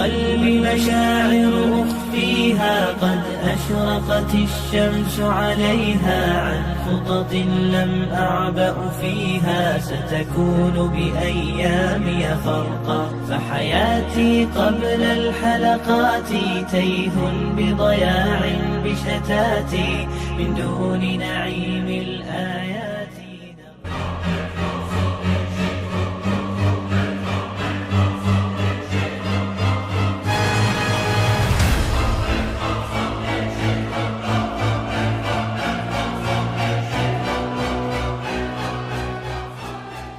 قلبي مشاعر أخفيها قد أشرقت الشمس عليها عن خطط لم أعبأ فيها ستكون بأيامي فرقا فحياتي قبل الحلقات تيه بضياع بشتاتي من دون نعيم الآيات.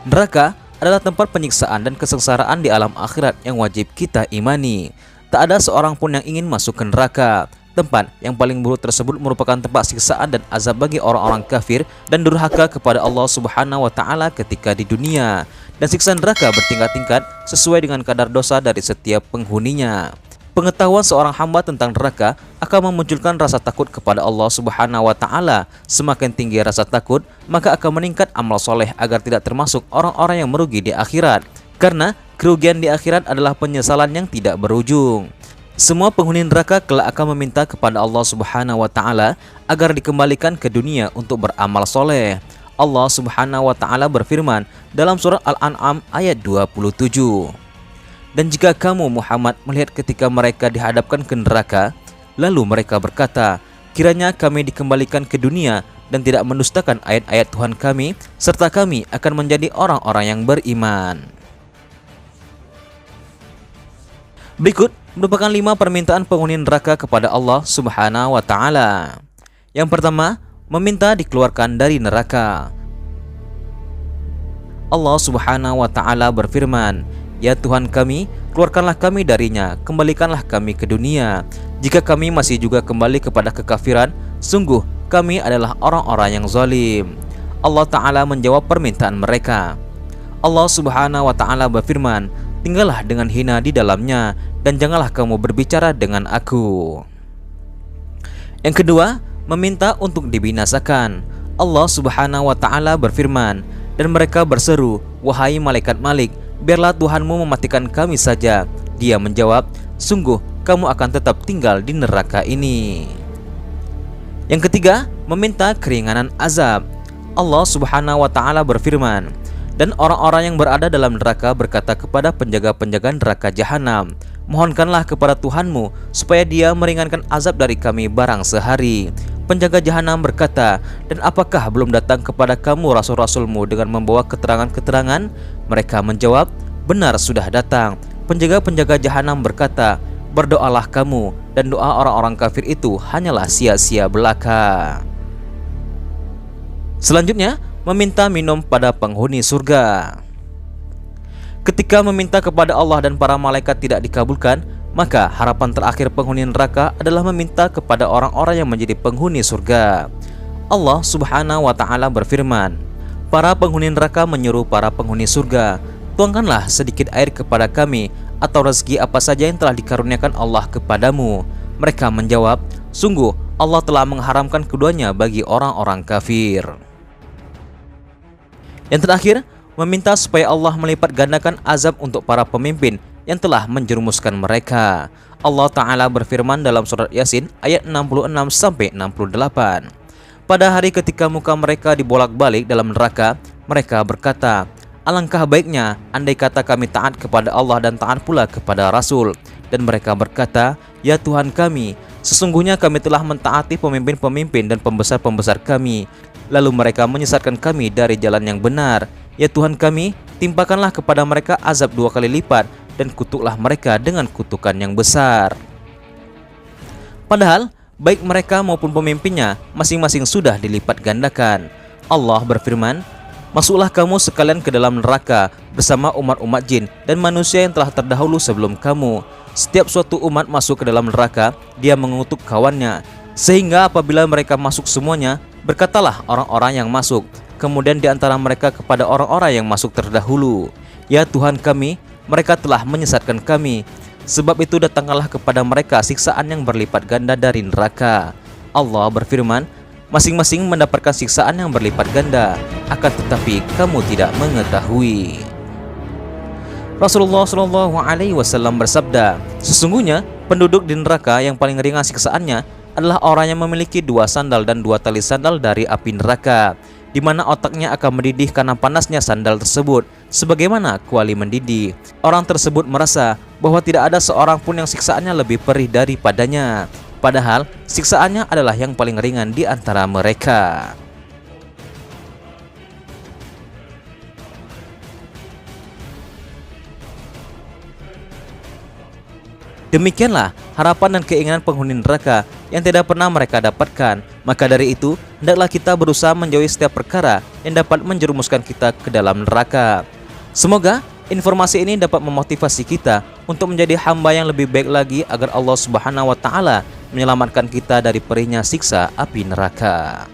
Neraka adalah tempat penyiksaan dan kesengsaraan di alam akhirat yang wajib kita imani. Tak ada seorang pun yang ingin masuk ke neraka. Tempat yang paling buruk tersebut merupakan tempat siksaan dan azab bagi orang-orang kafir dan durhaka kepada Allah Subhanahu wa taala ketika di dunia. Dan siksa neraka bertingkat-tingkat sesuai dengan kadar dosa dari setiap penghuninya. Pengetahuan seorang hamba tentang neraka akan memunculkan rasa takut kepada Allah Subhanahu wa taala. Semakin tinggi rasa takut, maka akan meningkat amal soleh agar tidak termasuk orang-orang yang merugi di akhirat. Karena kerugian di akhirat adalah penyesalan yang tidak berujung. Semua penghuni neraka kelak akan meminta kepada Allah Subhanahu wa taala agar dikembalikan ke dunia untuk beramal soleh. Allah Subhanahu wa taala berfirman dalam surat Al-An'am ayat 27. Dan jika kamu Muhammad melihat ketika mereka dihadapkan ke neraka, lalu mereka berkata, kiranya kami dikembalikan ke dunia dan tidak mendustakan ayat-ayat Tuhan kami, serta kami akan menjadi orang-orang yang beriman. Berikut merupakan 5 permintaan penghuni neraka kepada Allah Subhanahu wa taala. Yang pertama, meminta dikeluarkan dari neraka. Allah Subhanahu wa taala berfirman, ya Tuhan kami, keluarkanlah kami darinya, kembalikanlah kami ke dunia. Jika kami masih juga kembali kepada kekafiran, sungguh kami adalah orang-orang yang zalim. Allah Ta'ala menjawab permintaan mereka. Allah Subhanahu wa Ta'ala berfirman, tinggallah dengan hina di dalamnya, dan janganlah kamu berbicara dengan aku. Yang kedua, meminta untuk dibinasakan. Allah Subhanahu wa Ta'ala berfirman, dan mereka berseru, wahai malaikat Malik, biarlah Tuhanmu mematikan kami saja. Dia menjawab, sungguh kamu akan tetap tinggal di neraka ini. Yang ketiga, meminta keringanan azab. Allah Subhanahu wa taala berfirman, dan orang-orang yang berada dalam neraka berkata kepada penjaga-penjaga neraka jahanam, mohonkanlah kepada Tuhanmu supaya dia meringankan azab dari kami barang sehari. Penjaga jahanam berkata, dan apakah belum datang kepada kamu rasul-rasulmu dengan membawa keterangan-keterangan? Mereka menjawab, benar sudah datang. Penjaga-penjaga jahanam berkata, berdoalah kamu, dan doa orang-orang kafir itu hanyalah sia-sia belaka. Selanjutnya, meminta minum pada penghuni surga. Ketika meminta kepada Allah dan para malaikat tidak dikabulkan, maka harapan terakhir penghuni neraka adalah meminta kepada orang-orang yang menjadi penghuni surga. Allah Subhanahu wa taala berfirman, para penghuni neraka menyuruh para penghuni surga, tuangkanlah sedikit air kepada kami atau rezeki apa saja yang telah dikaruniakan Allah kepadamu. Mereka menjawab, sungguh Allah telah mengharamkan keduanya bagi orang-orang kafir. Yang terakhir, meminta supaya Allah melipat gandakan azab untuk para pemimpin yang telah menjerumuskan mereka. Allah Ta'ala berfirman dalam surat Yasin ayat 66-68. Pada hari ketika muka mereka dibolak-balik dalam neraka, mereka berkata, alangkah baiknya andai kata kami taat kepada Allah dan taat pula kepada Rasul. Dan mereka berkata, ya Tuhan kami, sesungguhnya kami telah mentaati pemimpin-pemimpin dan pembesar-pembesar kami, lalu mereka menyesatkan kami dari jalan yang benar. Ya Tuhan kami, timpakanlah kepada mereka azab 2 kali lipat, dan kutuklah mereka dengan kutukan yang besar. Padahal baik mereka maupun pemimpinnya masing-masing sudah dilipat gandakan. Allah berfirman, masuklah kamu sekalian ke dalam neraka bersama umat-umat jin dan manusia yang telah terdahulu sebelum kamu. Setiap suatu umat masuk ke dalam neraka, dia mengutuk kawannya, sehingga apabila mereka masuk semuanya, berkatalah orang-orang yang masuk kemudian di antara mereka kepada orang-orang yang masuk terdahulu, ya Tuhan kami, mereka telah menyesatkan kami. Sebab itu datanglah kepada mereka siksaan yang berlipat ganda dari neraka. Allah berfirman, masing-masing mendapatkan siksaan yang berlipat ganda, akan tetapi kamu tidak mengetahui. Rasulullah Shallallahu Alaihi Wasallam bersabda, sesungguhnya penduduk di neraka yang paling ringan siksaannya adalah orang yang memiliki 2 sandal dan 2 tali sandal dari api neraka, di mana otaknya akan mendidih karena panasnya sandal tersebut, sebagaimana kuali mendidih. Orang tersebut merasa bahwa tidak ada seorang pun yang siksaannya lebih perih daripadanya, padahal siksaannya adalah yang paling ringan di antara mereka. Demikianlah harapan dan keinginan penghuni neraka yang tidak pernah mereka dapatkan. Maka dari itu, hendaklah kita berusaha menjauhi setiap perkara yang dapat menjerumuskan kita ke dalam neraka. Semoga informasi ini dapat memotivasi kita untuk menjadi hamba yang lebih baik lagi agar Allah Subhanahu wa taala menyelamatkan kita dari perihnya siksa api neraka.